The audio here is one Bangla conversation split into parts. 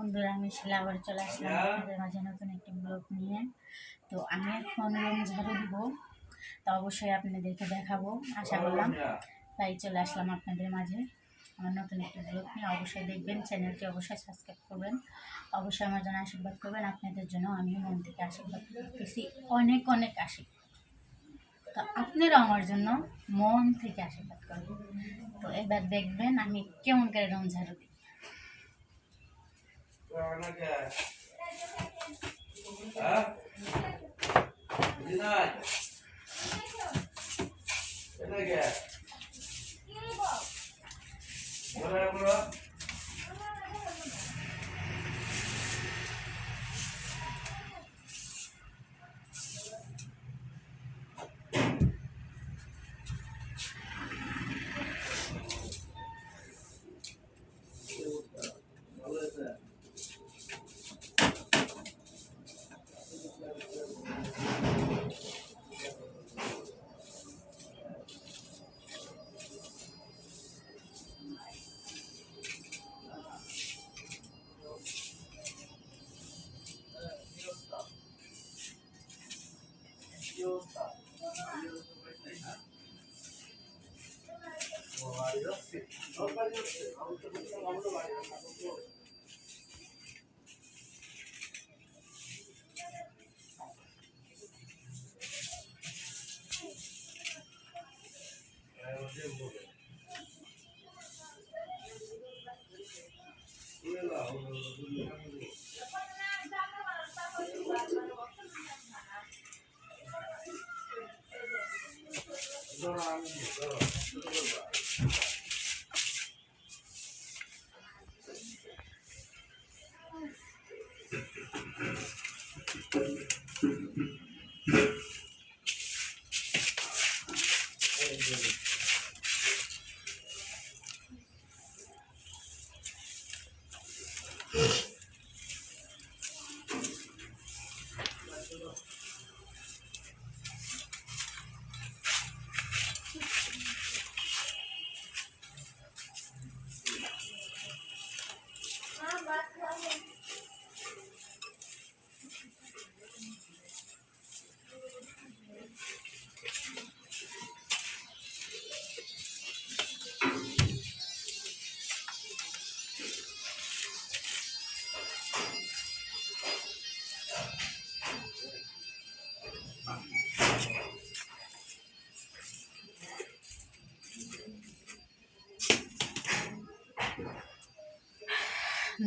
বন্ধুরা, আমি শিলা আবার চলে আসলাম আপনাদের মাঝে নতুন একটি ব্লগ নিয়ে। তো আমি এখন রুম ঝাড়ু দিব, তো অবশ্যই আপনাদেরকে দেখাবো আশা করলাম, তাই চলে আসলাম আপনাদের মাঝে আমার নতুন একটি ব্লগ নিয়ে। অবশ্যই দেখবেন, চ্যানেলটি অবশ্যই সাবস্ক্রাইব করবেন, অবশ্যই আমার জন্য আশীর্বাদ করবেন। আপনাদের জন্য আমি মন থেকে আশীর্বাদ করতেছি, অনেক অনেক আশীর্বাদ। তো আপনারা আমার জন্য মন থেকে আশীর্বাদ করবেন। তো এবার দেখবেন আমি কেমন করে রুম ঝাড়ু দিই।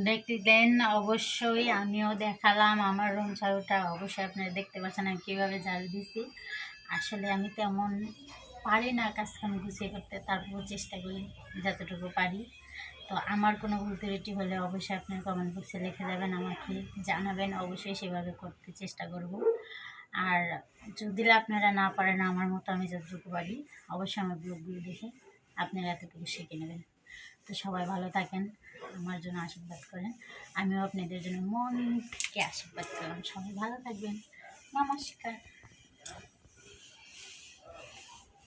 দেখলেন, অবশ্যই আমিও দেখালাম আমার রুম ঝাড়ুটা। অবশ্যই আপনারা দেখতে পাচ্ছেন আমি কীভাবে ঝাড়ু দিছি। আসলে আমি তেমন পারি না কাজকাম গুছিয়ে করতে, তারপর চেষ্টা করি যতটুকু পারি। তো আমার কোনো ভুল ত্রুটি হলে অবশ্যই আপনার কমেন্ট বক্সে লিখে যাবেন, আমাকে জানাবেন, অবশ্যই সেভাবে করতে চেষ্টা করব। আর যদি আপনারা না পারেন আমার মতো, আমি যতটুকু পারি অবশ্যই আমার ব্লগগুলো দেখে আপনারা এতটুকু শিখে নেবেন। তো সবাই ভালো থাকেন, আমার জন্য আশীর্বাদ করেন, আমিও আপনাদের জন্য মন থেকে আশীর্বাদ করলাম। সবাই ভালো থাকবেন, নমস্কার।